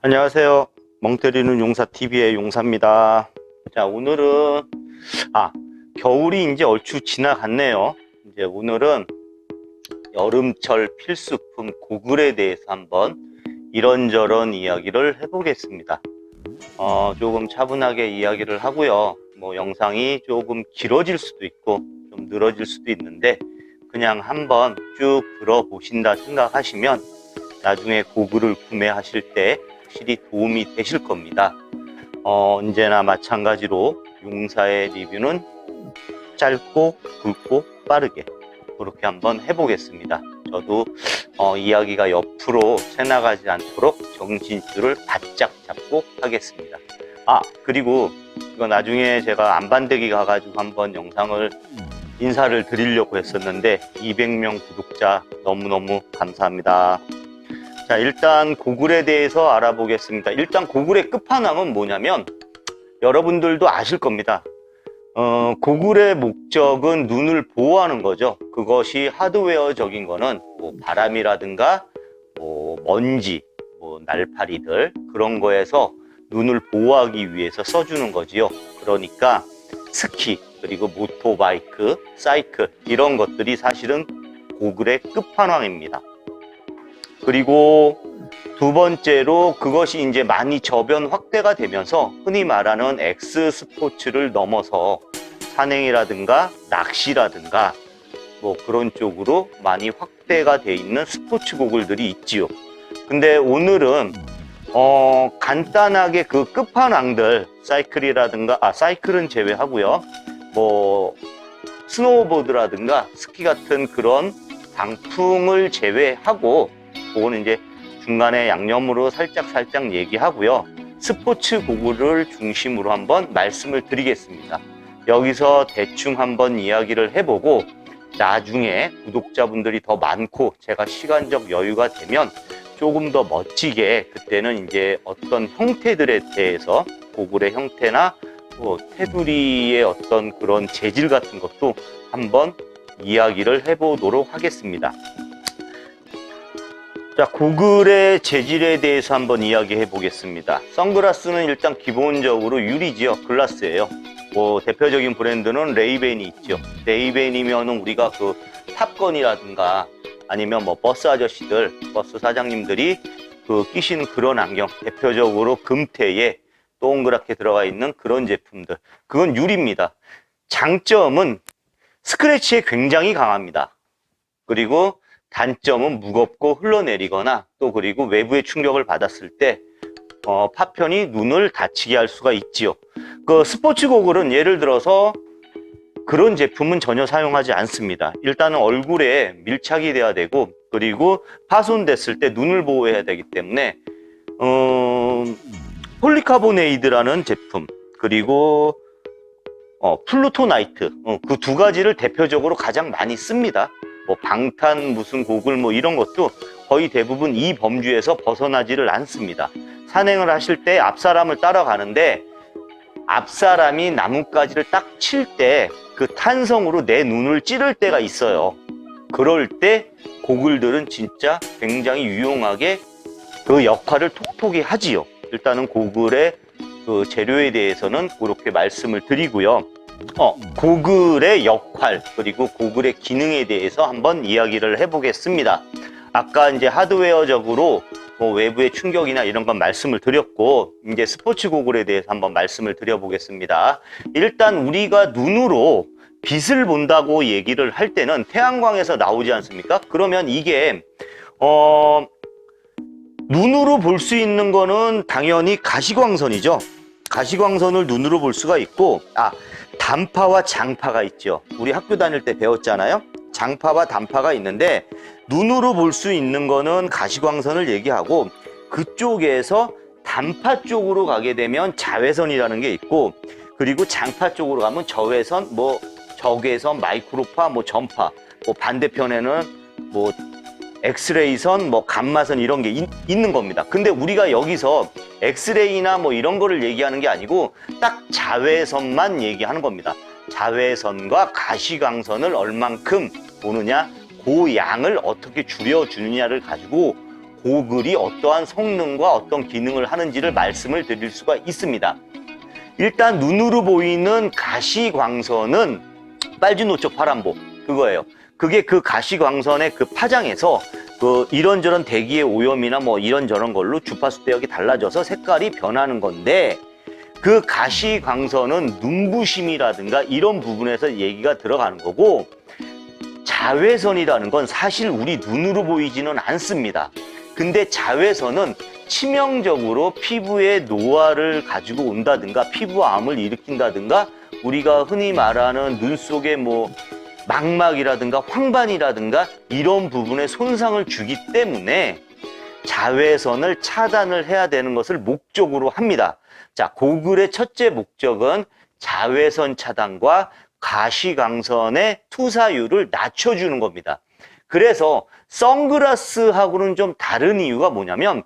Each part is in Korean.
안녕하세요. 멍 때리는 용사TV의 용사입니다. 자, 오늘은, 겨울이 이제 얼추 지나갔네요. 이제 오늘은 여름철 필수품 고글에 대해서 한번 이런저런 이야기를 해보겠습니다. 조금 차분하게 이야기를 하고요. 영상이 조금 길어질 수도 있고, 좀 늘어질 수도 있는데, 그냥 한번 쭉 들어보신다 생각하시면 나중에 고글을 구매하실 때 확실히 도움이 되실 겁니다. 언제나 마찬가지로 용사의 리뷰는 짧고 굵고 빠르게 그렇게 한번 해보겠습니다. 저도 이야기가 옆으로 새나가지 않도록 정신줄을 바짝 잡고 하겠습니다. 그리고 이거 나중에 제가 안반대기 가가지고 한번 영상을 인사를 드리려고 했었는데 200명 구독자 너무너무 감사합니다. 자, 일단 고글에 대해서 알아보겠습니다. 일단 고글의 끝판왕은 뭐냐면 여러분들도 아실 겁니다. 고글의 목적은 눈을 보호하는 거죠. 그것이 하드웨어적인 거는 바람이라든가 먼지, 날파리들 그런 거에서 눈을 보호하기 위해서 써주는 거지요. 그러니까 스키 그리고 모토바이크, 사이클 이런 것들이 사실은 고글의 끝판왕입니다. 그리고 두 번째로 그것이 이제 많이 저변 확대가 되면서 흔히 말하는 X 스포츠를 넘어서 산행이라든가 낚시라든가 그런 쪽으로 많이 확대가 돼 있는 스포츠 고글들이 있지요. 근데 오늘은 간단하게 그 끝판왕들 사이클이라든가 사이클은 제외하고요. 스노우보드라든가 스키 같은 그런 방풍을 제외하고 그거는 이제 중간에 양념으로 살짝 얘기하고요. 스포츠 고글을 중심으로 한번 말씀을 드리겠습니다. 여기서 대충 한번 이야기를 해보고 나중에 구독자분들이 더 많고 제가 시간적 여유가 되면 조금 더 멋지게 그때는 이제 어떤 형태들에 대해서 고글의 형태나 테두리의 어떤 그런 재질 같은 것도 한번 이야기를 해보도록 하겠습니다. 자, 고글의 재질에 대해서 한번 이야기해 보겠습니다. 선글라스는 일단 기본적으로 유리지요. 글라스예요. 대표적인 브랜드는 레이벤이 있죠. 레이벤이면 우리가 그 탑건이라든가 아니면 버스 아저씨들, 버스 사장님들이 끼시는 그런 안경, 대표적으로 금태에 동그랗게 들어가 있는 그런 제품들. 그건 유리입니다. 장점은 스크래치에 굉장히 강합니다. 그리고 단점은 무겁고 흘러내리거나 또 그리고 외부의 충격을 받았을 때 파편이 눈을 다치게 할 수가 있지요. 그 스포츠 고글은 예를 들어서 그런 제품은 전혀 사용하지 않습니다. 일단은 얼굴에 밀착이 돼야 되고 그리고 파손됐을 때 눈을 보호해야 되기 때문에 폴리카보네이드라는 제품 그리고 플루토나이트 그 두 가지를 대표적으로 가장 많이 씁니다. 방탄 무슨 고글 이런 것도 거의 대부분 이 범주에서 벗어나지를 않습니다. 산행을 하실 때 앞사람을 따라가는데 앞사람이 나뭇가지를 딱 칠 때 그 탄성으로 내 눈을 찌를 때가 있어요. 그럴 때 고글들은 진짜 굉장히 유용하게 그 역할을 톡톡히 하지요. 일단은 고글의 그 재료에 대해서는 그렇게 말씀을 드리고요. 고글의 역할 그리고 고글의 기능에 대해서 한번 이야기를 해보겠습니다. 아까 이제 하드웨어적으로 외부의 충격이나 이런 건 말씀을 드렸고 이제 스포츠 고글에 대해서 한번 말씀을 드려보겠습니다. 일단 우리가 눈으로 빛을 본다고 얘기를 할 때는 태양광에서 나오지 않습니까? 그러면 이게 눈으로 볼 수 있는 거는 당연히 가시광선이죠. 가시광선을 눈으로 볼 수가 있고 단파와 장파가 있죠. 우리 학교 다닐 때 배웠잖아요. 장파와 단파가 있는데 눈으로 볼 수 있는 거는 가시광선을 얘기하고 그쪽에서 단파 쪽으로 가게 되면 자외선이라는 게 있고 그리고 장파 쪽으로 가면 저외선, 적외선, 마이크로파, 전파 반대편에는 엑스레이선, 감마선 이런 게 있는 겁니다. 근데 우리가 여기서 엑스레이나 이런 거를 얘기하는 게 아니고 딱 자외선만 얘기하는 겁니다. 자외선과 가시광선을 얼만큼 보느냐, 그 양을 어떻게 줄여주느냐를 가지고 고글이 어떠한 성능과 어떤 기능을 하는지를 말씀을 드릴 수가 있습니다. 일단 눈으로 보이는 가시광선은 빨주노초 파란보 그거예요. 그게 그 가시광선의 그 파장에서 그 이런저런 대기의 오염이나 뭐 이런저런 걸로 주파수 대역이 달라져서 색깔이 변하는 건데, 그 가시광선은 눈부심이라든가 이런 부분에서 얘기가 들어가는 거고, 자외선이라는 건 사실 우리 눈으로 보이지는 않습니다. 근데 자외선은 치명적으로 피부에 노화를 가지고 온다든가 피부암을 일으킨다든가 우리가 흔히 말하는 눈 속에 뭐 망막이라든가 황반이라든가 이런 부분에 손상을 주기 때문에 자외선을 차단을 해야 되는 것을 목적으로 합니다. 자, 고글의 첫째 목적은 자외선 차단과 가시광선의 투사율을 낮춰주는 겁니다. 그래서 선글라스하고는 좀 다른 이유가 뭐냐면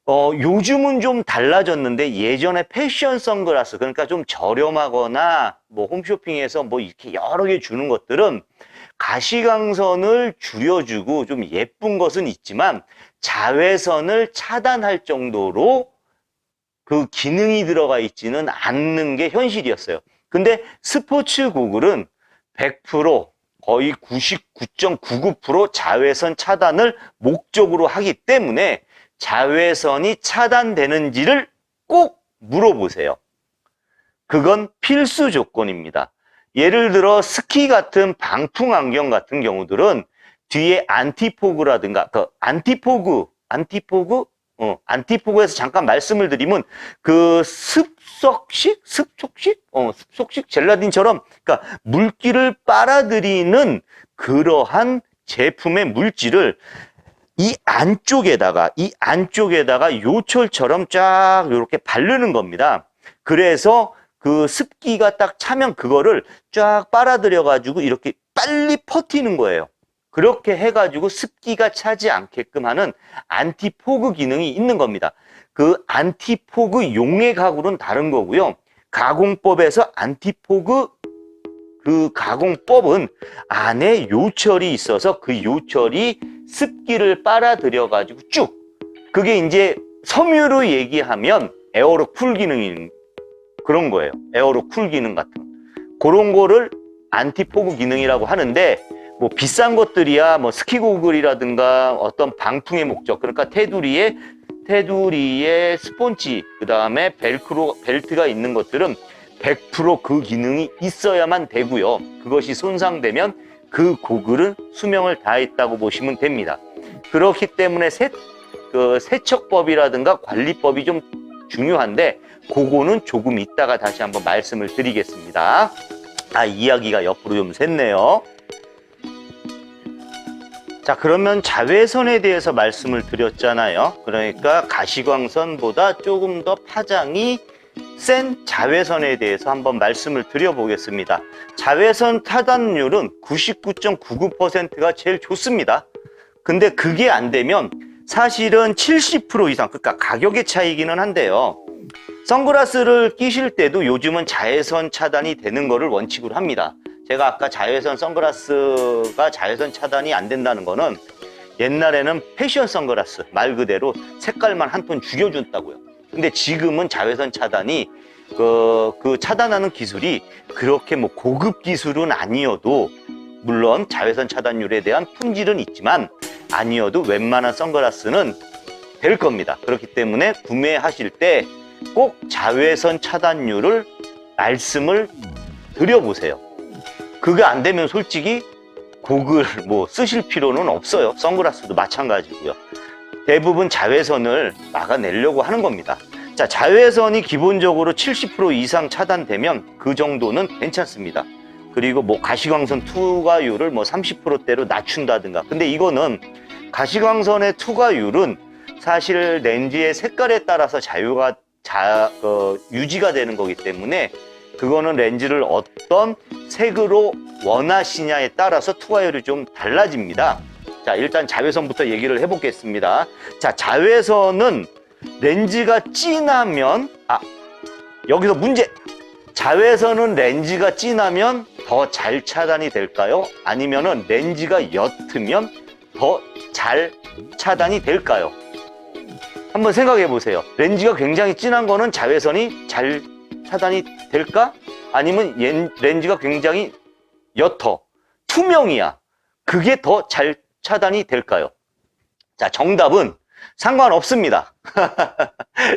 요즘은 좀 달라졌는데 예전에 패션 선글라스, 그러니까 좀 저렴하거나 뭐 홈쇼핑에서 뭐 이렇게 여러 개 주는 것들은 가시광선을 줄여주고 좀 예쁜 것은 있지만 자외선을 차단할 정도로 그 기능이 들어가 있지는 않는 게 현실이었어요. 근데 스포츠 고글은 100% 거의 99.99% 자외선 차단을 목적으로 하기 때문에 자외선이 차단되는지를 꼭 물어보세요. 그건 필수 조건입니다. 예를 들어 스키 같은 방풍 안경 같은 경우들은 뒤에 안티포그라든가 안티포그에서 잠깐 말씀을 드리면 그 습속식 젤라틴처럼 그러니까 물기를 빨아들이는 그러한 제품의 물질을 이 안쪽에다가 요철처럼 쫙 이렇게 바르는 겁니다. 그래서 그 습기가 딱 차면 그거를 쫙 빨아들여 가지고 이렇게 빨리 퍼티는 거예요. 그렇게 해가지고 습기가 차지 않게끔 하는 안티포그 기능이 있는 겁니다. 그 안티포그 용해 가구는 다른 거고요. 가공법에서 안티포그 그 가공법은 안에 요철이 있어서 그 요철이 습기를 빨아들여 가지고 쭉, 그게 이제 섬유로 얘기하면 에어로 쿨 기능인 그런 거예요. 에어로 쿨 기능 같은 그런 거를 안티포그 기능이라고 하는데, 뭐 비싼 것들이야 뭐 스키 고글이라든가 어떤 방풍의 목적, 그러니까 테두리에 스폰지 그다음에 벨트가 있는 것들은 100% 그 기능이 있어야만 되고요. 그것이 손상되면 그 고글은 수명을 다했다고 보시면 됩니다. 그렇기 때문에 세척법이라든가 관리법이 좀 중요한데 그거는 조금 이따가 다시 한번 말씀을 드리겠습니다. 이야기가 옆으로 좀 샜네요. 자, 그러면 자외선에 대해서 말씀을 드렸잖아요. 그러니까 가시광선보다 조금 더 파장이 센 자외선에 대해서 한번 말씀을 드려보겠습니다. 자외선 차단율은 99.99%가 제일 좋습니다. 근데 그게 안 되면 사실은 70% 이상, 그러니까 가격의 차이기는 한데요. 선글라스를 끼실 때도 요즘은 자외선 차단이 되는 거를 원칙으로 합니다. 제가 아까 자외선 선글라스가 자외선 차단이 안 된다는 거는 옛날에는 패션 선글라스 말 그대로 색깔만 한 톤 죽여준다고요. 근데 지금은 자외선 차단이 그 차단하는 기술이 그렇게 뭐 고급 기술은 아니어도, 물론 자외선 차단율에 대한 품질은 있지만 아니어도 웬만한 선글라스는 될 겁니다. 그렇기 때문에 구매하실 때 꼭 자외선 차단율을 말씀을 드려보세요. 그게 안 되면 솔직히 고글 뭐 쓰실 필요는 없어요. 선글라스도 마찬가지고요. 대부분 자외선을 막아내려고 하는 겁니다. 자, 자외선이 기본적으로 70% 이상 차단되면 그 정도는 괜찮습니다. 그리고 뭐 가시광선 투과율을 뭐 30%대로 낮춘다든가. 근데 이거는 가시광선의 투과율은 사실 렌즈의 색깔에 따라서 유지가 되는 거기 때문에 그거는 렌즈를 어떤 색으로 원하시냐에 따라서 투과율이 좀 달라집니다. 자, 일단 자외선부터 얘기를 해보겠습니다. 자, 자외선은 렌즈가 진하면, 여기서 문제! 자외선은 렌즈가 진하면 더 잘 차단이 될까요? 아니면은 렌즈가 옅으면 더 잘 차단이 될까요? 한번 생각해 보세요. 렌즈가 굉장히 진한 거는 자외선이 잘 차단이 될까? 아니면 렌즈가 굉장히 옅어, 투명이야. 그게 더 잘 차단이 될까요? 자, 정답은 상관없습니다.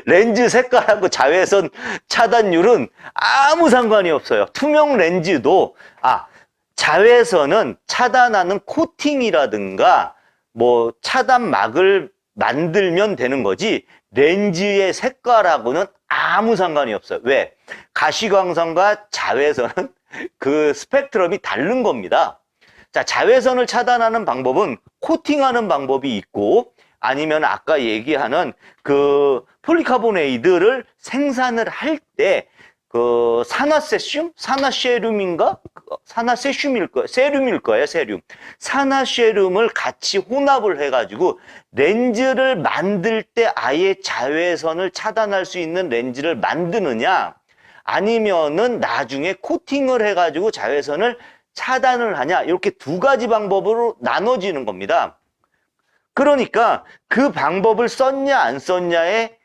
렌즈 색깔하고 자외선 차단율은 아무 상관이 없어요. 투명 렌즈도 자외선은 차단하는 코팅이라든가 뭐 차단막을 만들면 되는 거지 렌즈의 색깔하고는 아무 상관이 없어요. 왜? 가시광선과 자외선은 그 스펙트럼이 다른 겁니다. 자, 자외선을 차단하는 방법은 코팅하는 방법이 있고 아니면 아까 얘기하는 그 폴리카보네이드를 생산을 할 때 그 산화세슘? 산화세륨인가? 산화세슘일 거예요. 세륨일 거예요, 세륨. 산화세륨을 같이 혼합을 해가지고 렌즈를 만들 때 아예 자외선을 차단할 수 있는 렌즈를 만드느냐 아니면은 나중에 코팅을 해가지고 자외선을 차단을 하냐 이렇게 두 가지 방법으로 나눠지는 겁니다. 그러니까 그 방법을 썼냐 안 썼냐에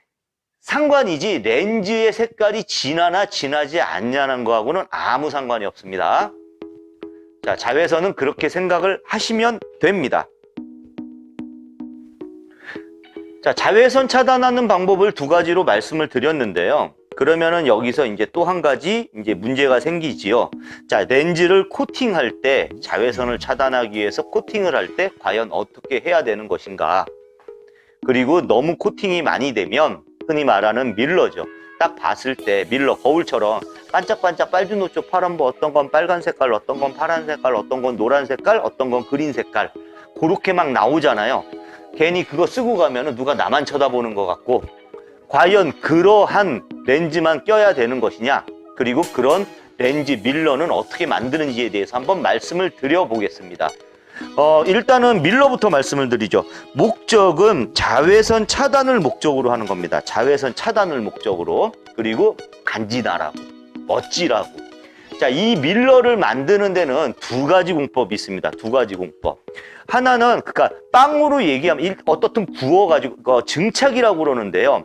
상관이지 렌즈의 색깔이 진하나 진하지 않냐는 거하고는 아무 상관이 없습니다. 자, 자외선은 그렇게 생각을 하시면 됩니다. 자, 자외선 차단하는 방법을 두 가지로 말씀을 드렸는데요. 그러면은 여기서 이제 또 한 가지 이제 문제가 생기지요. 자, 렌즈를 코팅할 때 자외선을 차단하기 위해서 코팅을 할 때 과연 어떻게 해야 되는 것인가? 그리고 너무 코팅이 많이 되면 흔히 말하는 밀러죠. 딱 봤을 때 밀러 거울처럼 반짝반짝 빨주노초 파란보 어떤 건 빨간 색깔, 어떤 건 파란 색깔, 어떤 건 노란 색깔, 어떤 건 그린 색깔 그렇게 막 나오잖아요. 괜히 그거 쓰고 가면은 누가 나만 쳐다보는 것 같고 과연 그러한 렌즈만 껴야 되는 것이냐 그리고 그런 렌즈 밀러는 어떻게 만드는지에 대해서 한번 말씀을 드려보겠습니다. 일단은 밀러부터 말씀을 드리죠. 목적은 자외선 차단을 목적으로 하는 겁니다. 자외선 차단을 목적으로. 그리고 간지나라고 멋지라고. 자, 이 밀러를 만드는 데는 두 가지 공법이 있습니다. 두 가지 공법. 하나는 그러니까 빵으로 얘기하면 어떻든 구워가지고 증착이라고 그러는데요.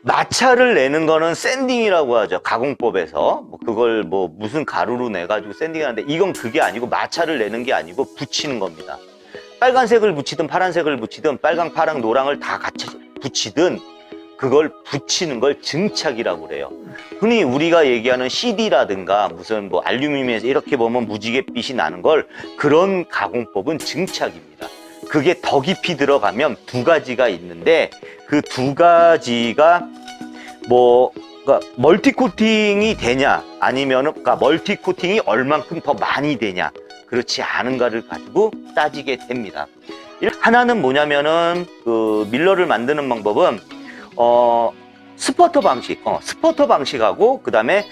마찰을 내는 거는 샌딩이라고 하죠. 가공법에서. 그걸 무슨 가루로 내가지고 샌딩하는데 이건 그게 아니고 마찰을 내는 게 아니고 붙이는 겁니다. 빨간색을 붙이든 파란색을 붙이든 빨강, 파랑, 노랑을 다 같이 붙이든 그걸 붙이는 걸 증착이라고 그래요. 흔히 우리가 얘기하는 CD라든가 무슨 알루미늄에서 이렇게 보면 무지갯빛이 나는 걸 그런 가공법은 증착입니다. 그게 더 깊이 들어가면 두 가지가 있는데 그 두 가지가 그러니까 멀티 코팅이 되냐 아니면은 그러니까 멀티 코팅이 얼만큼 더 많이 되냐 그렇지 않은가를 가지고 따지게 됩니다. 하나는 뭐냐면은 그 밀러를 만드는 방법은 스퍼터 방식, 스퍼터 방식하고 그 다음에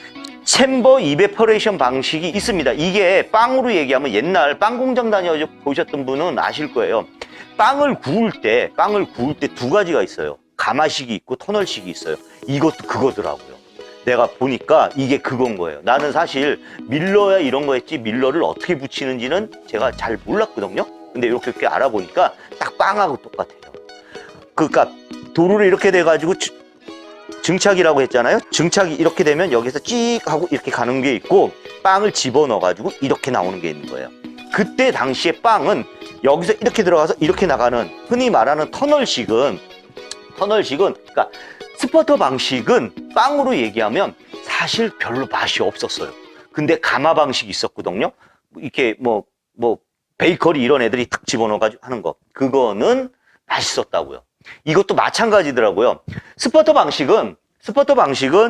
챔버 이베퍼레이션 방식이 있습니다. 이게 빵으로 얘기하면 옛날 빵 공장 다녀 보셨던 분은 아실 거예요. 빵을 구울 때 두 가지가 있어요. 가마식이 있고 터널식이 있어요. 이것도 그거더라고요. 내가 보니까 이게 그건 거예요. 나는 사실 밀러야 이런 거 했지 밀러를 어떻게 붙이는지는 제가 잘 몰랐거든요. 근데 이렇게 알아보니까 딱 빵하고 똑같아요. 그러니까 도루를 이렇게 돼가지고 증착이라고 했잖아요. 증착이 이렇게 되면 여기서 찍 하고 이렇게 가는 게 있고 빵을 집어넣어가지고 이렇게 나오는 게 있는 거예요. 그때 당시에 빵은 여기서 이렇게 들어가서 이렇게 나가는 흔히 말하는 터널식은 그러니까 스퍼터 방식은 빵으로 얘기하면 사실 별로 맛이 없었어요. 근데 가마 방식이 있었거든요. 이렇게 베이커리 이런 애들이 탁 집어넣어가지고 하는 거. 그거는 맛있었다고요. 이것도 마찬가지더라고요. 스퍼터 방식은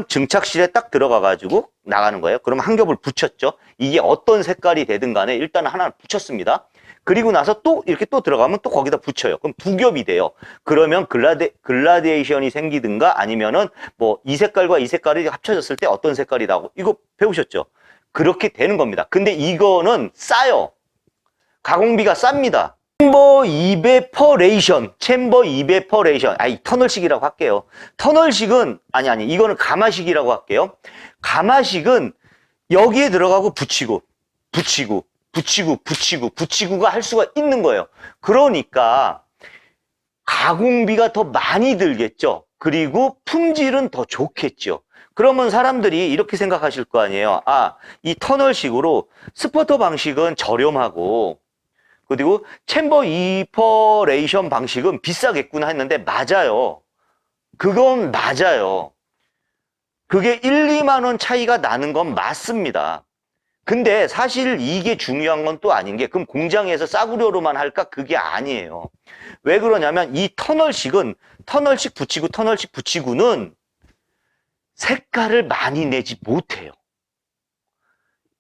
증착실에 딱 들어가가지고 나가는 거예요. 그럼 한 겹을 붙였죠. 이게 어떤 색깔이 되든 간에 일단 하나 붙였습니다. 그리고 나서 또 이렇게 또 들어가면 또 거기다 붙여요. 그럼 두 겹이 돼요. 그러면 글라데이션이 생기든가 아니면은 이 색깔과 이 색깔이 합쳐졌을 때 어떤 색깔이 나고 이거 배우셨죠? 그렇게 되는 겁니다. 근데 이거는 싸요. 가공비가 쌉니다. 챔버 이베퍼레이션. 이 터널식이라고 할게요. 터널식은 이거는 가마식이라고 할게요. 가마식은 여기에 들어가고 붙이고가 할 수가 있는 거예요. 그러니까 가공비가 더 많이 들겠죠. 그리고 품질은 더 좋겠죠. 그러면 사람들이 이렇게 생각하실 거 아니에요. 아, 이 터널식으로 스퍼터 방식은 저렴하고 그리고 챔버 이퍼레이션 방식은 비싸겠구나 했는데 맞아요. 그건 맞아요. 그게 1, 2만 원 차이가 나는 건 맞습니다. 근데 사실 이게 중요한 건 또 아닌 게 그럼 공장에서 싸구려로만 할까? 그게 아니에요. 왜 그러냐면 이 터널식 붙이고 터널식 붙이고는 색깔을 많이 내지 못해요.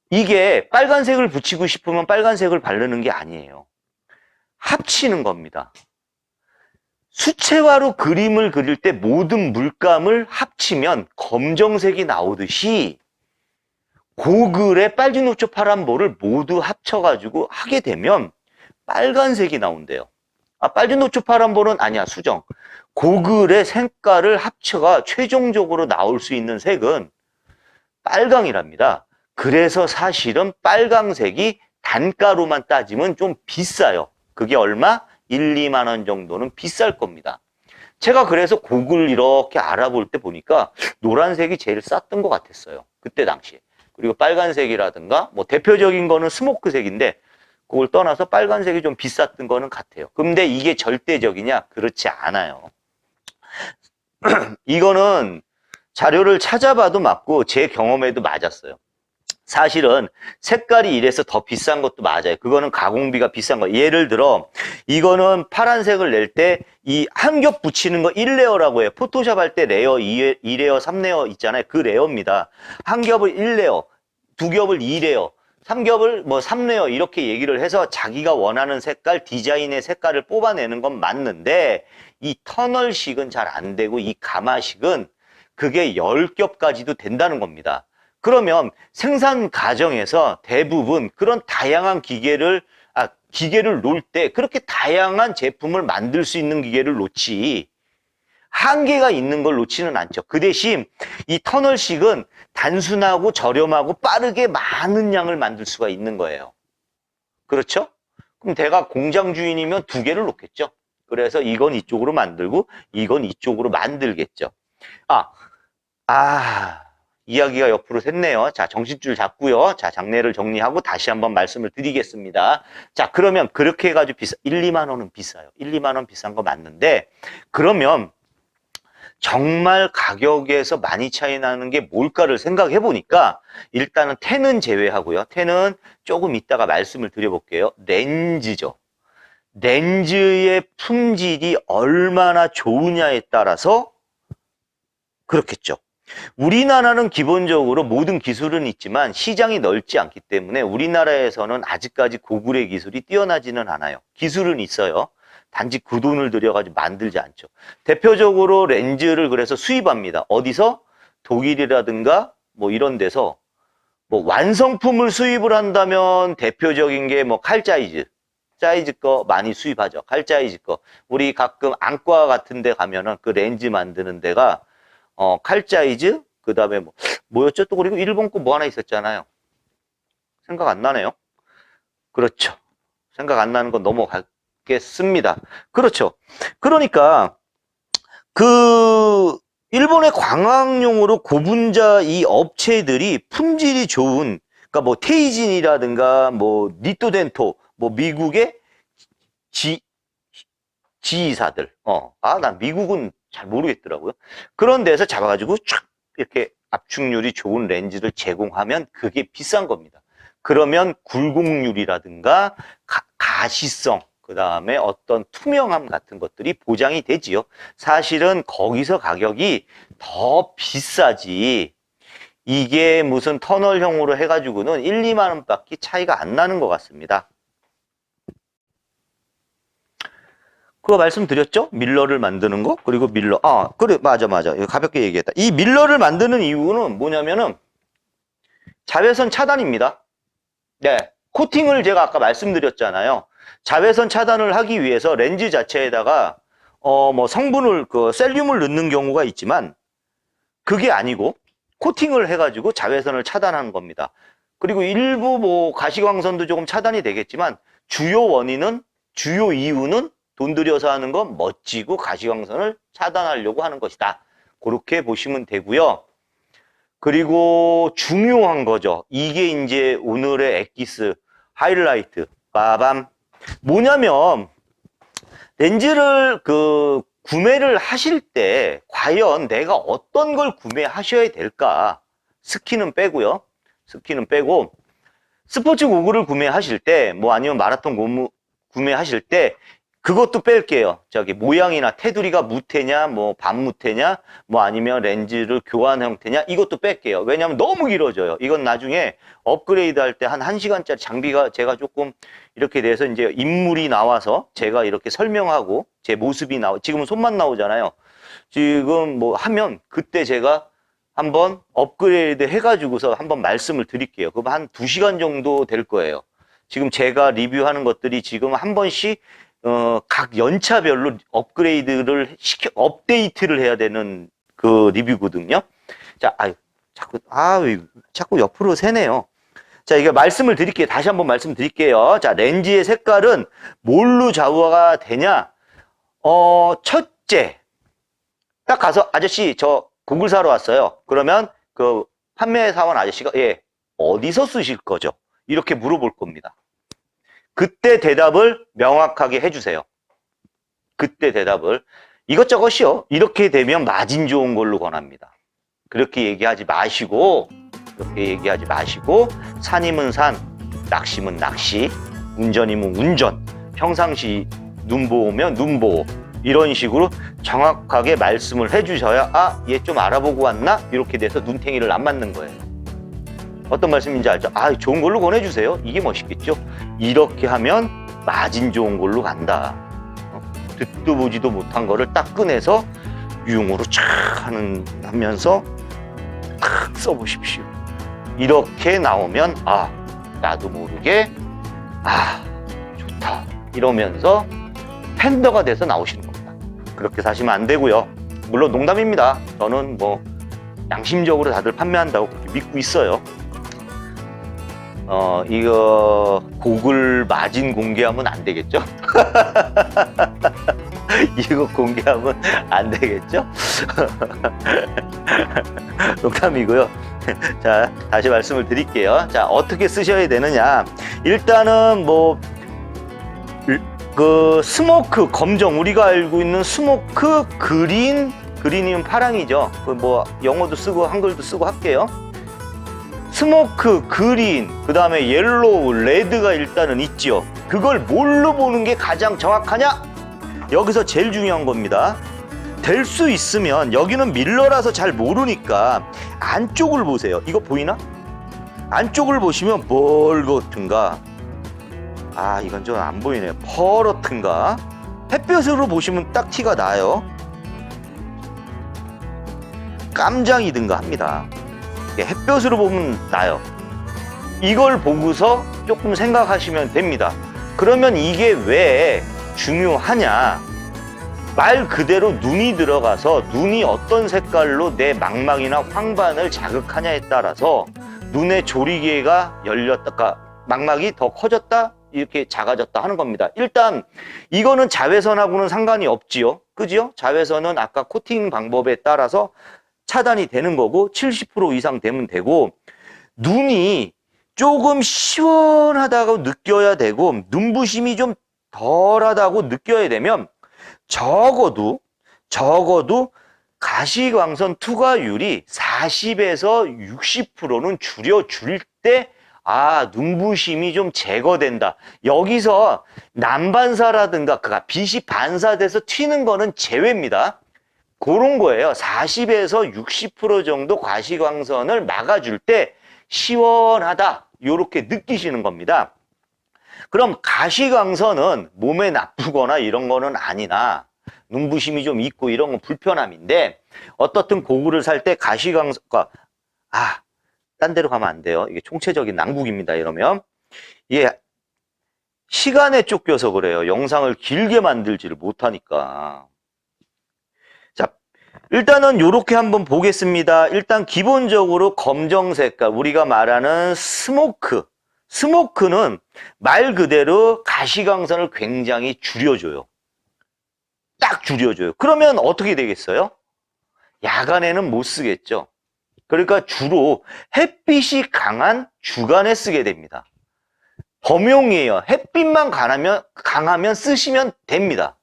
이게 빨간색을 붙이고 싶으면 빨간색을 바르는 게 아니에요. 합치는 겁니다. 수채화로 그림을 그릴 때 모든 물감을 합치면 검정색이 나오듯이 고글의 빨주노초 파란볼을 모두 합쳐가지고 하게 되면 빨간색이 나온대요. 아, 빨주노초 파란볼은 아니야, 수정. 고글의 색깔을 합쳐가 최종적으로 나올 수 있는 색은 빨강이랍니다. 그래서 사실은 빨강색이 단가로만 따지면 좀 비싸요. 그게 얼마? 1, 2만 원 정도는 비쌀 겁니다. 제가 그래서 고글 이렇게 알아볼 때 보니까 노란색이 제일 쌌던 것 같았어요. 그때 당시에. 그리고 빨간색이라든가 뭐 대표적인 거는 스모크색인데 그걸 떠나서 빨간색이 좀 비쌌던 거는 같아요. 근데 이게 절대적이냐? 그렇지 않아요. 이거는 자료를 찾아봐도 맞고 제 경험에도 맞았어요. 사실은 색깔이 이래서 더 비싼 것도 맞아요. 그거는 가공비가 비싼 거. 예를 들어 이거는 파란색을 낼 때 이 한 겹 붙이는 거 1레어라고 해요. 포토샵 할 때 레어, 2레어, 3레어 있잖아요. 그 레어입니다. 한 겹을 1레어, 두 겹을 2레어, 3겹을 뭐 3레어 이렇게 얘기를 해서 자기가 원하는 색깔, 디자인의 색깔을 뽑아내는 건 맞는데 이 터널식은 잘 안 되고 이 가마식은 그게 10겹까지도 된다는 겁니다. 그러면 생산 과정에서 대부분 그런 다양한 기계를 놓을 때 그렇게 다양한 제품을 만들 수 있는 기계를 놓지 한계가 있는 걸 놓지는 않죠. 그 대신 이 터널식은 단순하고 저렴하고 빠르게 많은 양을 만들 수가 있는 거예요. 그렇죠? 그럼 내가 공장 주인이면 두 개를 놓겠죠. 그래서 이건 이쪽으로 만들고 이건 이쪽으로 만들겠죠. 이야기가 옆으로 샜네요. 자, 정신줄 잡고요. 자, 장례를 정리하고 다시 한번 말씀을 드리겠습니다. 자, 그러면 그렇게 해가지고 1, 2만 원은 비싸요. 1, 2만 원 비싼 거 맞는데 그러면 정말 가격에서 많이 차이 나는 게 뭘까를 생각해 보니까 일단은 텐은 제외하고요. 텐은 조금 이따가 말씀을 드려볼게요. 렌즈죠. 렌즈의 품질이 얼마나 좋으냐에 따라서 그렇겠죠. 우리나라는 기본적으로 모든 기술은 있지만 시장이 넓지 않기 때문에 우리나라에서는 아직까지 고글의 기술이 뛰어나지는 않아요. 기술은 있어요. 단지 그 돈을 들여가지고 만들지 않죠. 대표적으로 렌즈를 그래서 수입합니다. 어디서? 독일이라든가 뭐 이런 데서 뭐 완성품을 수입을 한다면 대표적인 게 뭐 칼자이즈. 사이즈 거 많이 수입하죠. 칼자이즈 거. 우리 가끔 안과 같은 데 가면은 그 렌즈 만드는 데가 칼자이즈, 그 다음에 뭐였죠? 또 그리고 일본 거 뭐 하나 있었잖아요. 생각 안 나네요. 그렇죠. 생각 안 나는 건 넘어가겠습니다. 그렇죠. 그러니까 그 일본의 관광용으로 고분자 이 업체들이 품질이 좋은 그러니까 뭐 테이진이라든가 뭐 니토덴토 뭐 미국의 지이사들 난 미국은 잘 모르겠더라고요. 그런 데서 잡아가지고 촥 이렇게 압축률이 좋은 렌즈를 제공하면 그게 비싼 겁니다. 그러면 굴곡률이라든가 가시성 그 다음에 어떤 투명함 같은 것들이 보장이 되지요. 사실은 거기서 가격이 더 비싸지 이게 무슨 터널형으로 해가지고는 1, 2만 원밖에 차이가 안 나는 것 같습니다. 그거 말씀드렸죠? 밀러를 만드는 거 그리고 밀러 그래 맞아 이거 가볍게 얘기했다. 이 밀러를 만드는 이유는 뭐냐면은 자외선 차단입니다. 네, 코팅을 제가 아까 말씀드렸잖아요. 자외선 차단을 하기 위해서 렌즈 자체에다가 뭐 성분을 그 셀륨을 넣는 경우가 있지만 그게 아니고 코팅을 해가지고 자외선을 차단하는 겁니다. 그리고 일부 뭐 가시광선도 조금 차단이 되겠지만 주요 이유는 돈 들여서 하는 건 멋지고 가시광선을 차단하려고 하는 것이다. 그렇게 보시면 되고요. 그리고 중요한 거죠. 이게 이제 오늘의 엑기스 하이라이트. 빠밤. 뭐냐면 렌즈를 구매를 하실 때 과연 내가 어떤 걸 구매하셔야 될까? 스키는 빼고요. 스키는 빼고 스포츠 고글을 구매하실 때 뭐 아니면 마라톤 고무 구매하실 때 그것도 뺄게요. 저기 모양이나 테두리가 무테냐, 뭐 반무테냐, 뭐 아니면 렌즈를 교환 형태냐 이것도 뺄게요. 왜냐하면 너무 길어져요. 이건 나중에 업그레이드 할 때 한 1시간짜리 장비가 제가 조금 이렇게 돼서 이제 인물이 나와서 제가 이렇게 설명하고 제 모습이 지금은 손만 나오잖아요. 지금 뭐 하면 그때 제가 한번 업그레이드 해가지고서 한번 말씀을 드릴게요. 그럼 한 2시간 정도 될 거예요. 지금 제가 리뷰하는 것들이 지금 한 번씩 각 연차별로 업그레이드를 업데이트를 해야 되는 그 리뷰거든요. 자, 자꾸 옆으로 새네요. 자, 이게 말씀을 드릴게요. 다시 한번 말씀드릴게요. 자, 렌즈의 색깔은 뭘로 좌우가 되냐? 첫째, 딱 가서 아저씨, 저 고글 사러 왔어요. 그러면 그 판매 사원 아저씨가 어디서 쓰실 거죠? 이렇게 물어볼 겁니다. 그때 대답을 명확하게 해주세요. 그때 대답을. 이것저것이요. 이렇게 되면 마진 좋은 걸로 권합니다. 그렇게 얘기하지 마시고, 산이면 산, 낚시면 낚시, 운전이면 운전, 평상시 눈보호 오면 눈보호. 이런 식으로 정확하게 말씀을 해주셔야 얘 좀 알아보고 왔나? 이렇게 돼서 눈탱이를 안 맞는 거예요. 어떤 말씀인지 알죠? 좋은 걸로 권해주세요. 이게 멋있겠죠? 이렇게 하면 마진 좋은 걸로 간다. 듣도 보지도 못한 거를 딱 꺼내서 유용으로 촥 하면서 탁 써보십시오. 이렇게 나오면 나도 모르게 좋다 이러면서 팬더가 돼서 나오시는 겁니다. 그렇게 사시면 안 되고요. 물론 농담입니다. 저는 뭐 양심적으로 다들 판매한다고 그렇게 믿고 있어요. 이거 고글 마진 공개하면 안 되겠죠? 이거 공개하면 안 되겠죠? 농담이고요. 자, 다시 말씀을 드릴게요. 자, 어떻게 쓰셔야 되느냐? 일단은 스모크 검정, 우리가 알고 있는 스모크 그린이면 파랑이죠. 영어도 쓰고 한글도 쓰고 할게요. 스모크 그린, 그 다음에 옐로우, 레드가 일단은 있죠. 그걸 뭘로 보는 게 가장 정확하냐? 여기서 제일 중요한 겁니다. 될 수 있으면 여기는 밀러라서 잘 모르니까 안쪽을 보세요. 이거 보이나? 안쪽을 보시면 멀거튼가, 이건 좀 안 보이네요. 퍼렇튼가, 햇볕으로 보시면 딱 티가 나요. 깜장이든가 합니다. 햇볕으로 보면 나요. 이걸 보고서 조금 생각하시면 됩니다. 그러면 이게 왜 중요하냐? 말 그대로 눈이 들어가서 눈이 어떤 색깔로 내 망막이나 황반을 자극하냐에 따라서 눈의 조리개가 열렸다, 망막이 더 커졌다, 이렇게 작아졌다 하는 겁니다. 일단 이거는 자외선하고는 상관이 없지요. 그지요? 자외선은 아까 코팅 방법에 따라서 차단이 되는 거고 70% 이상 되면 되고, 눈이 조금 시원하다고 느껴야 되고 눈부심이 좀 덜하다고 느껴야 되면 적어도 가시광선 투과율이 40에서 60%는 줄여줄 때 눈부심이 좀 제거된다. 여기서 난반사라든가 빛이 반사돼서 튀는 거는 제외입니다. 그런 거예요. 40에서 60% 정도 가시광선을 막아줄 때 시원하다, 이렇게 느끼시는 겁니다. 그럼 가시광선은 몸에 나쁘거나 이런 거는 아니나 눈부심이 좀 있고 이런 건 불편함인데, 어떻든 고글을 살 때 가시광선과 딴 데로 가면 안 돼요. 이게 총체적인 난국입니다. 이러면 시간에 쫓겨서 그래요. 영상을 길게 만들지를 못하니까. 자, 일단은 요렇게 한번 보겠습니다. 일단 기본적으로 검정 색깔, 우리가 말하는 스모크는 말 그대로 가시광선을 굉장히 줄여줘요. 쫙 줄여줘요. 그러면 어떻게 되겠어요? 야간에는 못 쓰겠죠. 그러니까 주로 햇빛이 강한 주간에 쓰게 됩니다. 범용이에요. 햇빛만 강하면 쓰시면 됩니다.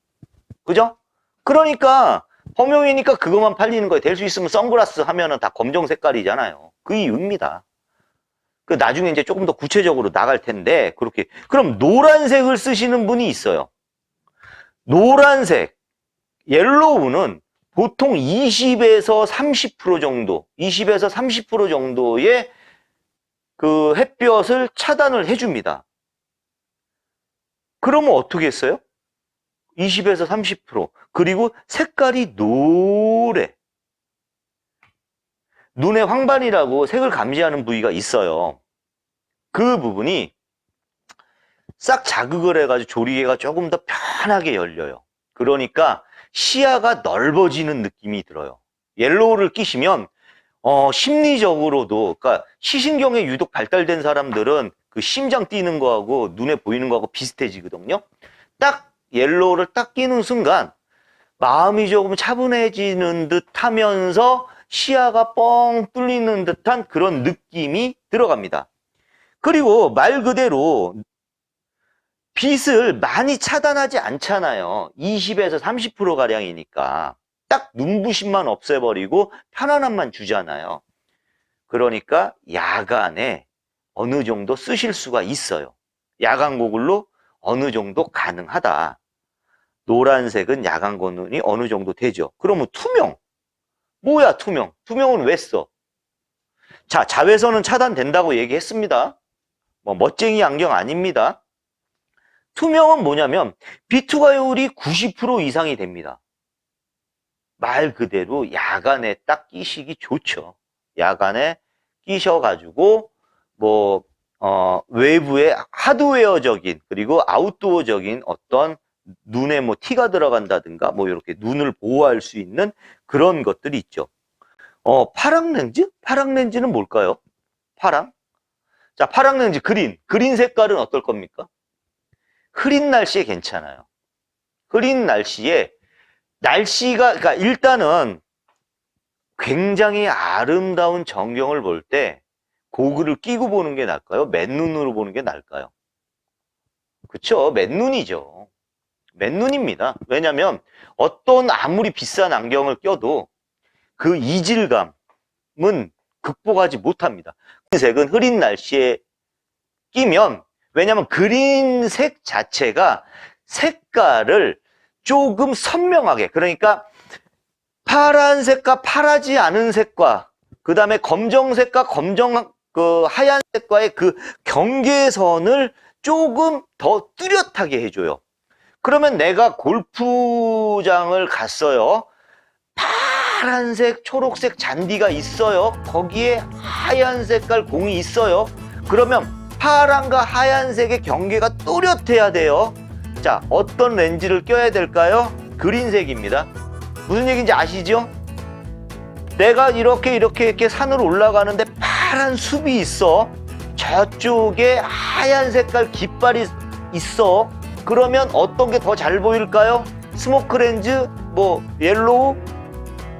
그죠? 그러니까 범용이니까 그것만 팔리는 거예요. 될 수 있으면 선글라스 하면은 다 검정 색깔이잖아요. 그 이유입니다. 그 나중에 이제 조금 더 구체적으로 나갈 텐데, 그렇게. 그럼 노란색을 쓰시는 분이 있어요. 노란색, 옐로우는 보통 20에서 30% 정도, 20에서 30% 정도의 그 햇볕을 차단을 해줍니다. 그러면 어떻게 했어요? 20에서 30%. 그리고 색깔이 노래. 눈의 황반이라고 색을 감지하는 부위가 있어요. 그 부분이 싹 자극을 해가지고 조리개가 조금 더 편하게 열려요. 그러니까 시야가 넓어지는 느낌이 들어요. 옐로우를 끼시면 심리적으로도, 그러니까 시신경이 유독 발달된 사람들은 그 심장 뛰는 거하고 눈에 보이는 거하고 비슷해지거든요. 딱 옐로우를 딱 끼는 순간 마음이 조금 차분해지는 듯 하면서 시야가 뻥 뚫리는 듯한 그런 느낌이 들어갑니다. 그리고 말 그대로 빛을 많이 차단하지 않잖아요. 20에서 30%가량이니까 딱 눈부심만 없애버리고 편안함만 주잖아요. 그러니까 야간에 어느 정도 쓰실 수가 있어요. 야간 고글로 어느 정도 가능하다. 노란색은 야간 고글이 어느 정도 되죠. 그러면 투명. 뭐야 투명? 투명은 왜 써? 자, 자외선은 차단된다고 얘기했습니다. 뭐 멋쟁이 안경 아닙니다. 투명은 뭐냐면 비투과율이 90% 이상이 됩니다. 말 그대로 야간에 딱 끼시기 좋죠. 야간에 끼셔가지고 뭐 외부의 하드웨어적인 그리고 아웃도어적인 어떤 눈에 뭐 티가 들어간다든가 뭐 이렇게 눈을 보호할 수 있는 그런 것들이 있죠. 파랑 렌즈? 파랑 렌즈는 뭘까요? 파랑? 자, 파랑 렌즈 그린. 그린 색깔은 어떨 겁니까? 흐린 날씨에 괜찮아요. 흐린 날씨에 그러니까 일단은 굉장히 아름다운 전경을 볼 때 고글을 끼고 보는 게 나을까요? 맨눈으로 보는 게 나을까요? 그쵸? 맨눈이죠. 맨눈입니다. 왜냐면 어떤 아무리 비싼 안경을 껴도 그 이질감은 극복하지 못합니다. 그린색은 흐린 날씨에 끼면, 왜냐면 그린색 자체가 색깔을 조금 선명하게, 그러니까 파란색과 파랗지 않은 색과 그 다음에 검정색과 하얀색과의 그 경계선을 조금 더 뚜렷하게 해줘요. 그러면 내가 골프장을 갔어요. 파란색, 초록색 잔디가 있어요. 거기에 하얀 색깔 공이 있어요. 그러면 파란과 하얀색의 경계가 뚜렷해야 돼요. 자, 어떤 렌즈를 껴야 될까요? 그린색입니다. 무슨 얘기인지 아시죠? 내가 이렇게 산으로 올라가는데 파란 숲이 있어. 저쪽에 하얀 색깔 깃발이 있어. 그러면 어떤 게 더 잘 보일까요? 스모크 렌즈? 뭐 옐로우?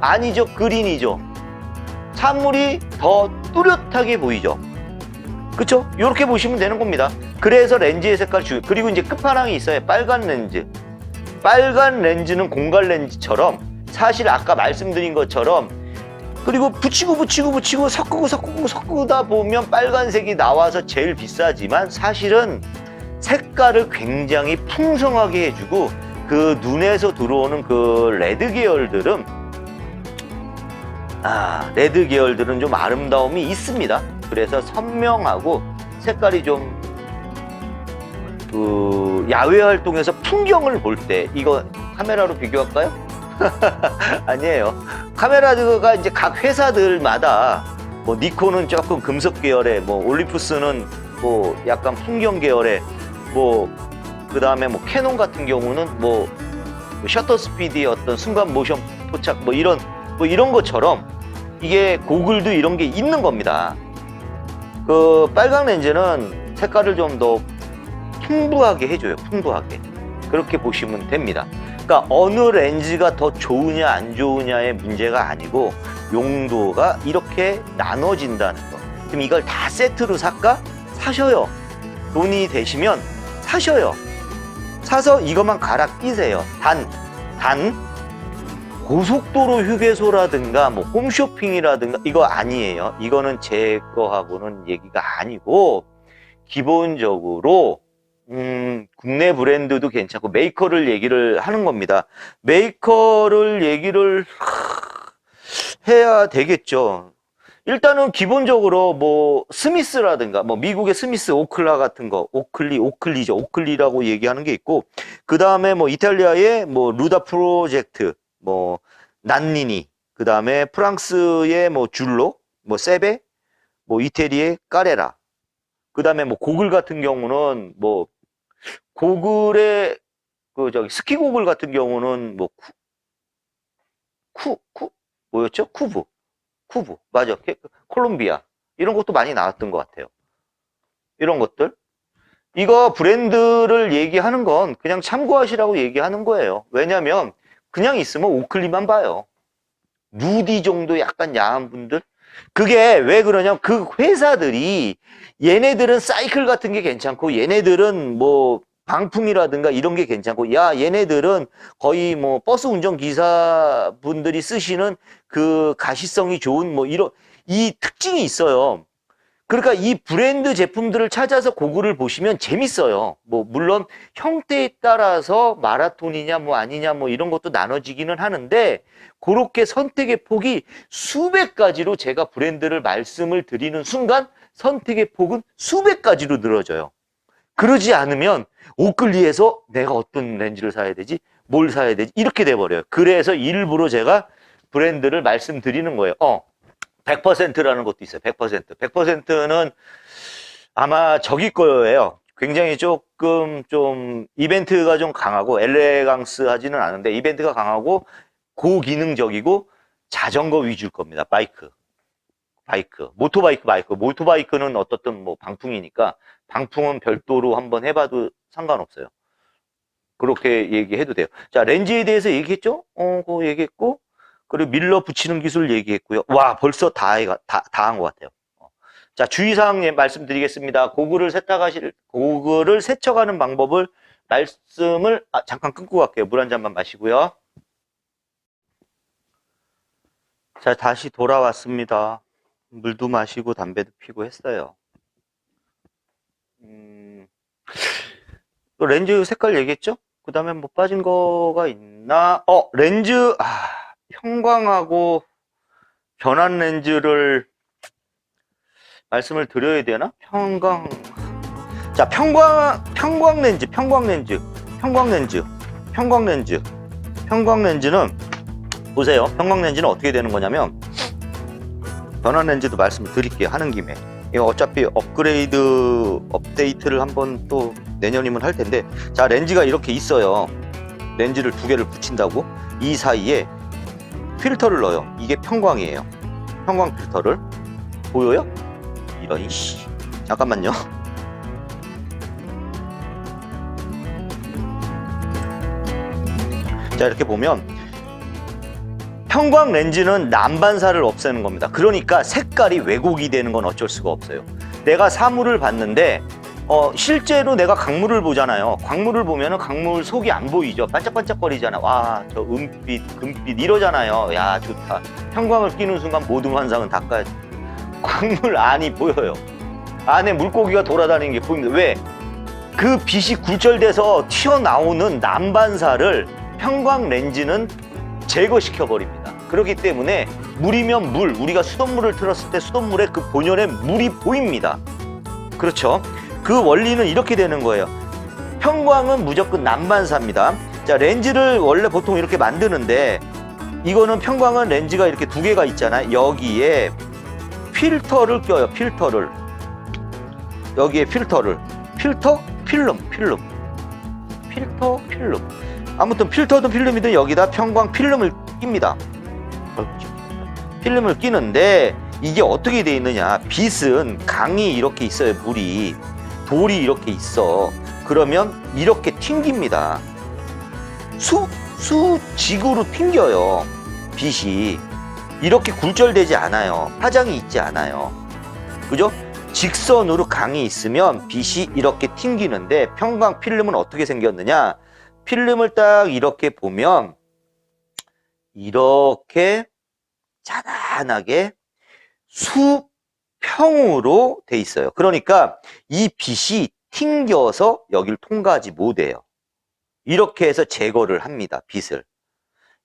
아니죠. 그린이죠. 산물이 더 뚜렷하게 보이죠. 그쵸? 이렇게 보시면 되는 겁니다. 그래서 렌즈의 색깔 그리고 이제 끝판왕이 있어요. 빨간 렌즈. 빨간 렌즈는 공갈 렌즈처럼 사실 아까 말씀드린 것처럼 그리고 붙이고 섞으다 보면 빨간색이 나와서 제일 비싸지만 사실은 색깔을 굉장히 풍성하게 해주고 그 눈에서 들어오는 그 레드 계열들은 좀 아름다움이 있습니다. 그래서 선명하고 색깔이 좀 야외 활동에서 풍경을 볼 때 이거 카메라로 비교할까요? 아니에요. 카메라가 이제 각 회사들마다 뭐 니콘은 조금 금속 계열의, 뭐 올리푸스는 뭐 약간 풍경 계열의, 뭐 그 다음에 뭐 캐논 같은 경우는 뭐 셔터 스피드의 어떤 순간 모션 포착 뭐 이런 것처럼 이게 고글도 이런 게 있는 겁니다. 그 빨강 렌즈는 색깔을 좀 더 풍부하게 해줘요. 풍부하게. 그렇게 보시면 됩니다. 그러니까 어느 렌즈가 더 좋으냐 안 좋으냐의 문제가 아니고 용도가 이렇게 나눠진다는 거. 그럼 이걸 다 세트로 살까? 사셔요. 돈이 되시면 사셔요. 사서 이것만 갈아 끼세요. 단 고속도로 휴게소라든가 뭐 홈쇼핑이라든가 이거 아니에요. 이거는 제 거하고는 얘기가 아니고 기본적으로 국내 브랜드도 괜찮고 메이커를 얘기를 하는 겁니다. 메이커를 얘기를 해야 되겠죠. 일단은 기본적으로 뭐 스미스라든가 뭐 미국의 스미스 오클라 같은 거 오클리죠. 오클리라고 얘기하는 게 있고 그 다음에 뭐 이탈리아의 뭐 루다 프로젝트 뭐 난니니 그 다음에 프랑스의 뭐 줄로 뭐 세베 뭐 이태리의 까레라 그 다음에 뭐 고글 같은 경우는 뭐 고글의 그 저기 스키 고글 같은 경우는 뭐 뭐였죠? 쿠브 맞아. 콜롬비아 이런 것도 많이 나왔던 것 같아요. 이런 것들 이거 브랜드를 얘기하는 건 그냥 참고하시라고 얘기하는 거예요. 왜냐면 그냥 있으면 오클리만 봐요. 누디 정도 약간 야한 분들 그게 왜 그러냐면 그 회사들이 얘네들은 사이클 같은 게 괜찮고 얘네들은 뭐 방풍이라든가 이런 게 괜찮고 야 얘네들은 거의 뭐 버스 운전기사 분들이 쓰시는 그 가시성이 좋은 뭐 이런 이 특징이 있어요. 그러니까 이 브랜드 제품들을 찾아서 고글을 보시면 재밌어요. 뭐 물론 형태에 따라서 마라톤이냐 뭐 아니냐 뭐 이런 것도 나눠지기는 하는데 그렇게 선택의 폭이 수백 가지로 제가 브랜드를 말씀을 드리는 순간 선택의 폭은 수백 가지로 늘어져요. 그러지 않으면 오클리에서 내가 어떤 렌즈를 사야 되지? 뭘 사야 되지? 이렇게 돼버려요. 그래서 일부러 제가 브랜드를 말씀드리는 거예요. 100%라는 것도 있어요. 100%. 100%는 아마 저기 거예요. 굉장히 조금 좀 이벤트가 좀 강하고 엘레강스 하지는 않은데 이벤트가 강하고 고기능적이고 자전거 위주일 겁니다. 바이크. 모토바이크는 어떻든 뭐 방풍이니까 방풍은 별도로 한번 해봐도 상관없어요. 그렇게 얘기해도 돼요. 자, 렌즈에 대해서 얘기했죠? 그거 얘기했고, 그리고 밀러 붙이는 기술 얘기했고요. 와, 벌써 다 한 것 같아요. 자, 주의사항 말씀드리겠습니다. 고글을 세척하는 방법을 말씀을, 잠깐 끊고 갈게요. 물 한 잔만 마시고요. 자, 다시 돌아왔습니다. 물도 마시고 담배도 피고 했어요. 또 렌즈 색깔 얘기했죠? 그 다음에 뭐 빠진 거가 있나? 렌즈, 평광하고 변환 렌즈를 말씀을 드려야 되나? 자, 평광 렌즈는 보세요. 평광 렌즈는 어떻게 되는 거냐면 변환 렌즈도 말씀을 드릴게요. 하는 김에. 이거 어차피 업데이트를 한번 또 내년이면 할 텐데, 자, 렌즈가 이렇게 있어요. 렌즈를 두 개를 붙인다고 이 사이에 필터를 넣어요. 이게 평광이에요. 평광 필터를 보여요? 이런 잠깐만요. 자, 이렇게 보면 평광 렌즈는 난반사를 없애는 겁니다. 그러니까 색깔이 왜곡이 되는 건 어쩔 수가 없어요. 내가 사물을 봤는데 실제로 내가 강물을 보잖아요. 강물을 보면은 강물 속이 안 보이죠. 반짝반짝거리잖아. 와, 저 은빛, 금빛 이러잖아요. 야, 좋다. 평광을 끼는 순간 모든 환상은 다 까지. 강물 안이 보여요. 안에 물고기가 돌아다니는 게 보입니다. 왜? 그 빛이 굴절돼서 튀어나오는 난반사를 평광 렌즈는 제거시켜 버립니다. 그렇기 때문에 물이면 물, 우리가 수돗물을 틀었을 때 수돗물에 그 본연의 물이 보입니다. 그렇죠? 그 원리는 이렇게 되는 거예요. 평광은 무조건 난반사입니다. 자, 렌즈를 원래 보통 이렇게 만드는데 이거는 평광은 렌즈가 이렇게 두 개가 있잖아요. 여기에 필터를 껴요. 필터를. 여기에 필터를. 필터? 필름. 아무튼 필터든 필름이든 여기다 평광 필름을 낍니다. 필름을 끼는데 이게 어떻게 돼 있느냐. 빛은 강이 이렇게 있어요. 물이. 돌이 이렇게 있어. 그러면 이렇게 튕깁니다. 수직으로 튕겨요. 빛이 이렇게 굴절되지 않아요. 파장이 있지 않아요. 그죠? 직선으로 강이 있으면 빛이 이렇게 튕기는데 평광 필름은 어떻게 생겼느냐? 필름을 딱 이렇게 보면 이렇게 자단하게 수평으로 돼 있어요. 그러니까 이 빛이 튕겨서 여길 통과하지 못해요. 이렇게 해서 제거를 합니다. 빛을.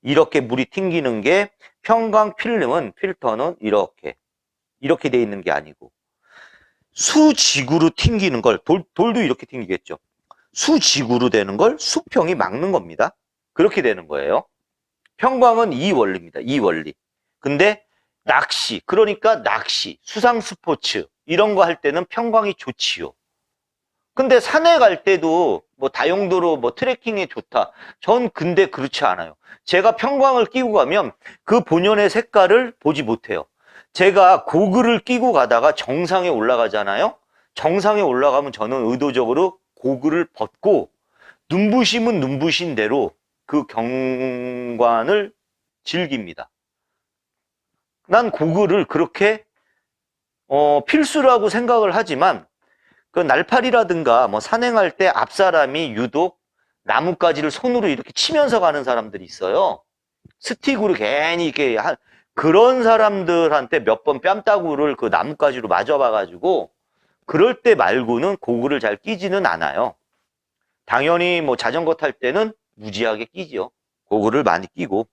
이렇게 물이 튕기는 게 평광 필름은 필터는 이렇게 돼 있는 게 아니고 수직으로 튕기는 걸 돌도 이렇게 튕기겠죠. 수직으로 되는 걸 수평이 막는 겁니다. 그렇게 되는 거예요. 평광은 이 원리입니다. 이 원리. 근데 낚시, 그러니까 낚시, 수상 스포츠 이런 거 할 때는 평광이 좋지요. 근데 산에 갈 때도 뭐 다용도로 뭐 트레킹에 좋다. 전 근데 그렇지 않아요. 제가 평광을 끼고 가면 그 본연의 색깔을 보지 못해요. 제가 고글을 끼고 가다가 정상에 올라가잖아요. 정상에 올라가면 저는 의도적으로 고글을 벗고 눈부심은 눈부신 대로 그 경관을 즐깁니다. 난 고글을 그렇게 필수라고 생각을 하지만 그 날파리라든가 뭐 산행할 때 앞사람이 유독 나뭇가지를 손으로 이렇게 치면서 가는 사람들이 있어요. 스틱으로 괜히 이렇게 그런 사람들한테 몇 번 뺨따구를 그 나뭇가지로 맞아봐가지고 그럴 때 말고는 고글을 잘 끼지는 않아요. 당연히 뭐 자전거 탈 때는 무지하게 끼죠. 고글을 많이 끼고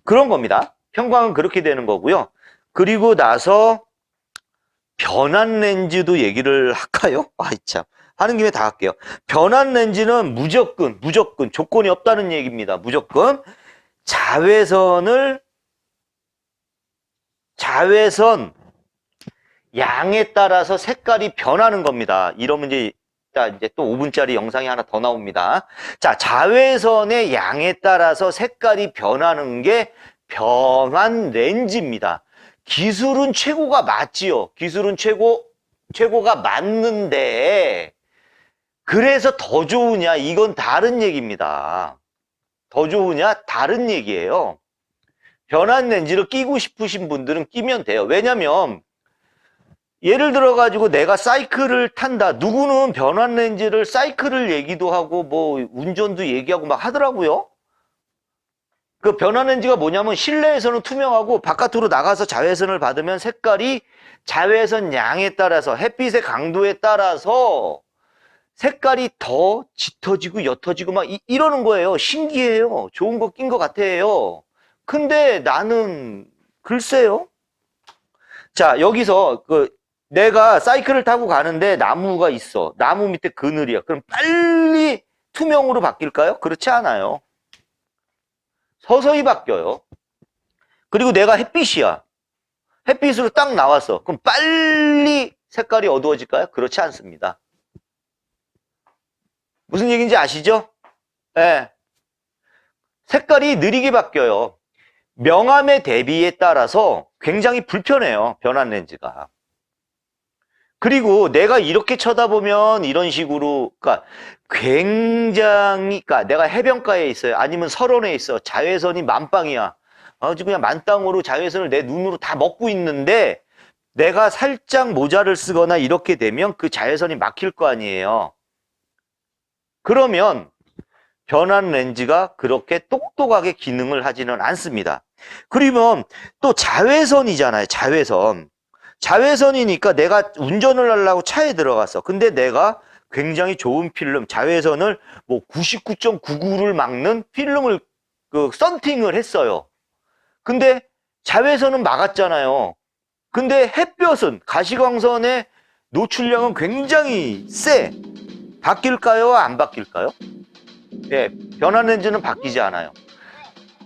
그런 겁니다. 평광은 그렇게 되는 거고요. 그리고 나서 변환 렌즈도 얘기를 할까요? 아이 참, 하는 김에 다 할게요. 변환 렌즈는 무조건 조건이 없다는 얘기입니다. 무조건 자외선 양에 따라서 색깔이 변하는 겁니다. 이러면 이제 또 5분짜리 영상이 하나 더 나옵니다. 자, 자외선의 양에 따라서 색깔이 변하는 게 변환 렌즈입니다. 기술은 최고가 맞지요. 기술은 최고가 맞는데 그래서 더 좋으냐? 이건 다른 얘기입니다. 더 좋으냐? 다른 얘기예요. 변환 렌즈를 끼고 싶으신 분들은 끼면 돼요. 왜냐면 예를 들어 가지고 내가 사이클을 탄다. 누구는 변환 렌즈를 사이클을 얘기도 하고 뭐 운전도 얘기하고 막 하더라고요. 그 변환 렌즈가 뭐냐면 실내에서는 투명하고 바깥으로 나가서 자외선을 받으면 색깔이 자외선 양에 따라서 햇빛의 강도에 따라서 색깔이 더 짙어지고 옅어지고 막 이러는 거예요. 신기해요. 좋은 거 낀 것 같아요. 근데 나는 글쎄요. 자, 여기서 내가 사이클을 타고 가는데 나무가 있어. 나무 밑에 그늘이야. 그럼 빨리 투명으로 바뀔까요? 그렇지 않아요. 서서히 바뀌어요. 그리고 내가 햇빛이야. 햇빛으로 딱 나왔어. 그럼 빨리 색깔이 어두워질까요? 그렇지 않습니다. 무슨 얘기인지 아시죠? 네. 색깔이 느리게 바뀌어요. 명암의 대비에 따라서 굉장히 불편해요. 변환 렌즈가. 그리고 내가 이렇게 쳐다보면 이런 식으로, 그러니까 그러니까 내가 해변가에 있어요. 아니면 설원에 있어. 자외선이 만방이야. 아주 그냥 만땅으로 자외선을 내 눈으로 다 먹고 있는데 내가 살짝 모자를 쓰거나 이렇게 되면 그 자외선이 막힐 거 아니에요. 그러면 변환 렌즈가 그렇게 똑똑하게 기능을 하지는 않습니다. 그러면 또 자외선이잖아요. 자외선이니까 내가 운전을 하려고 차에 들어갔어. 근데 내가 굉장히 좋은 필름, 자외선을 뭐 99.99를 막는 필름을 썬팅을 했어요. 근데 자외선은 막았잖아요. 근데 햇볕은 가시광선의 노출량은 굉장히 세. 바뀔까요? 안 바뀔까요? 예, 변환 렌즈는 바뀌지 않아요.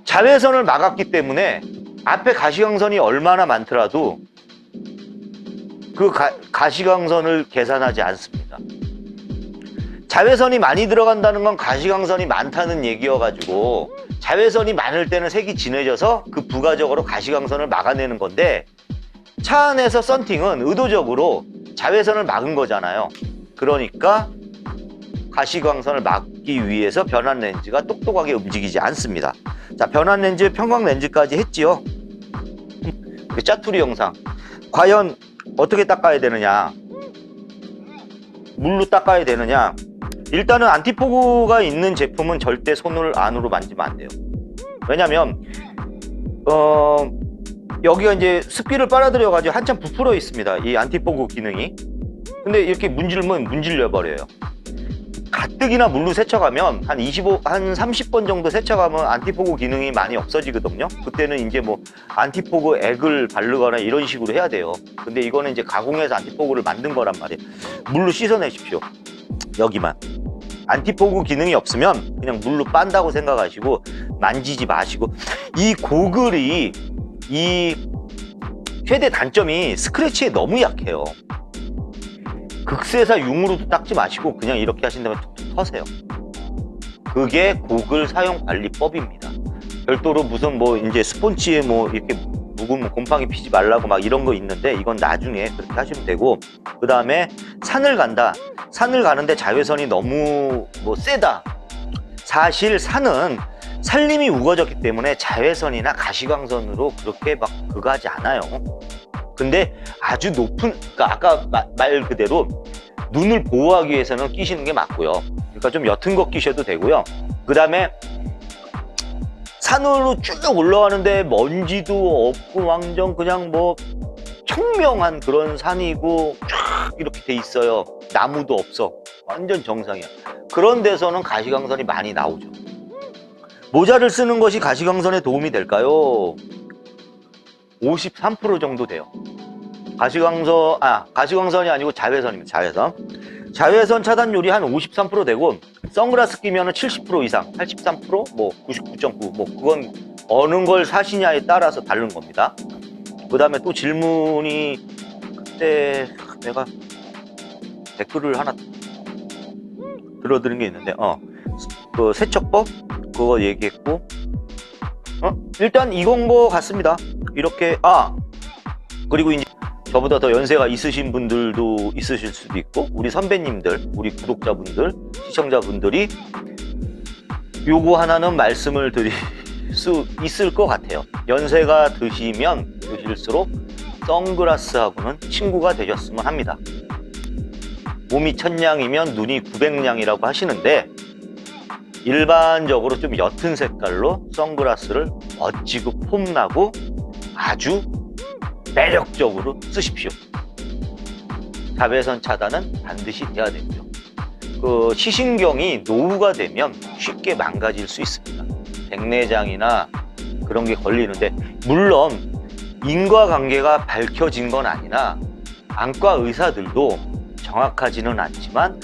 자외선을 막았기 때문에 앞에 가시광선이 얼마나 많더라도 그 가시광선을 계산하지 않습니다. 자외선이 많이 들어간다는 건 가시광선이 많다는 얘기여가지고 자외선이 많을 때는 색이 진해져서 그 부가적으로 가시광선을 막아내는 건데 차 안에서 썬팅은 의도적으로 자외선을 막은 거잖아요. 그러니까 가시광선을 잡기 위해서 변환 렌즈가 똑똑하게 움직이지 않습니다. 자, 변환 렌즈, 평광 렌즈까지 했지요. 짜투리 영상. 과연 어떻게 닦아야 되느냐? 물로 닦아야 되느냐? 일단은 안티포그가 있는 제품은 절대 손을 안으로 만지면 안 돼요. 왜냐면 여기가 이제 습기를 빨아들여 가지고 한참 부풀어 있습니다, 이 안티포그 기능이. 근데 이렇게 문질면 문질려 버려요. 가뜩이나 물로 세척하면 한 30번 정도 세척하면 안티포그 기능이 많이 없어지거든요. 그때는 이제 뭐 안티포그 액을 바르거나 이런 식으로 해야 돼요. 근데 이거는 이제 가공해서 안티포그를 만든 거란 말이에요. 물로 씻어내십시오. 여기만. 안티포그 기능이 없으면 그냥 물로 빤다고 생각하시고 만지지 마시고. 이 고글이 이 최대 단점이 스크래치에 너무 약해요. 극세사 융으로도 닦지 마시고 그냥 이렇게 하신 다음에 툭툭 터세요. 그게 고글 사용 관리법입니다. 별도로 무슨 뭐 이제 스폰지에 뭐 이렇게 묵으면 곰팡이 피지 말라고 막 이런 거 있는데 이건 나중에 그렇게 하시면 되고, 그 다음에 산을 간다. 산을 가는데 자외선이 너무 뭐 세다. 사실 산은 산림이 우거졌기 때문에 자외선이나 가시광선으로 그렇게 막 그거하지 않아요. 근데 아주 높은, 그러니까 아까 말 그대로 눈을 보호하기 위해서는 끼시는 게 맞고요. 그러니까 좀 옅은 거 끼셔도 되고요. 그 다음에 산으로 쭉 올라가는데 먼지도 없고 완전 그냥 뭐 청명한 그런 산이고 쫙 이렇게 돼 있어요. 나무도 없어. 완전 정상이야. 그런 데서는 가시광선이 많이 나오죠. 모자를 쓰는 것이 가시광선에 도움이 될까요? 53% 정도 돼요. 가시광선이 아니고 자외선입니다. 자외선 차단율이 한 53% 되고, 선글라스 끼면은 70% 이상, 83%, 뭐 99.9, 뭐 그건 어느 걸 사시냐에 따라서 다른 겁니다. 그 다음에 또 질문이, 그때 내가 댓글을 하나 들어드린 게 있는데, 그 세척법 그거 얘기했고, 일단 이건 거 같습니다. 이렇게. 그리고 이제 저보다 더 연세가 있으신 분들도 있으실 수도 있고, 우리 선배님들, 우리 구독자분들, 시청자분들이 요거 하나는 말씀을 드릴 수 있을 것 같아요. 연세가 드시면 드실수록 선글라스하고는 친구가 되셨으면 합니다. 몸이 1000냥이면 눈이 900냥이라고 하시는데, 일반적으로 좀 옅은 색깔로 선글라스를 멋지고 폼나고 아주 매력적으로 쓰십시오. 자외선 차단은 반드시 해야 되고요. 그 시신경이 노후가 되면 쉽게 망가질 수 있습니다. 백내장이나 그런 게 걸리는데, 물론 인과관계가 밝혀진 건 아니나 안과 의사들도 정확하지는 않지만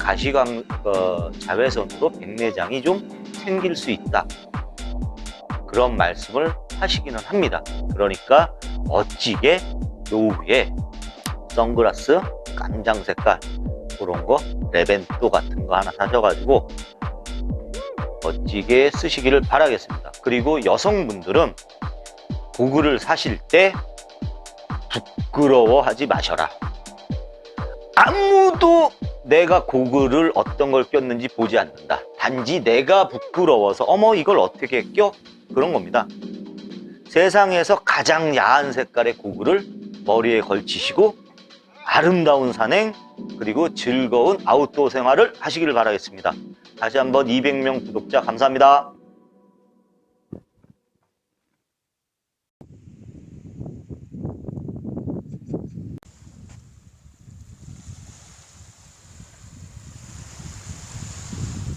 자외선으로 백내장이 좀 생길 수 있다, 그런 말씀을 하시기는 합니다. 그러니까 멋지게 노후에 선글라스 깜장 색깔 그런 거, 레벤토 같은 거 하나 사셔가지고 멋지게 쓰시기를 바라겠습니다. 그리고 여성분들은 고글을 사실 때 부끄러워하지 마셔라. 아무도 내가 고글을 어떤 걸 꼈는지 보지 않는다. 단지 내가 부끄러워서 어머 이걸 어떻게 껴? 그런 겁니다. 세상에서 가장 야한 색깔의 고글을 머리에 걸치시고 아름다운 산행 그리고 즐거운 아웃도어 생활을 하시기를 바라겠습니다. 다시 한번 200명 구독자 감사합니다.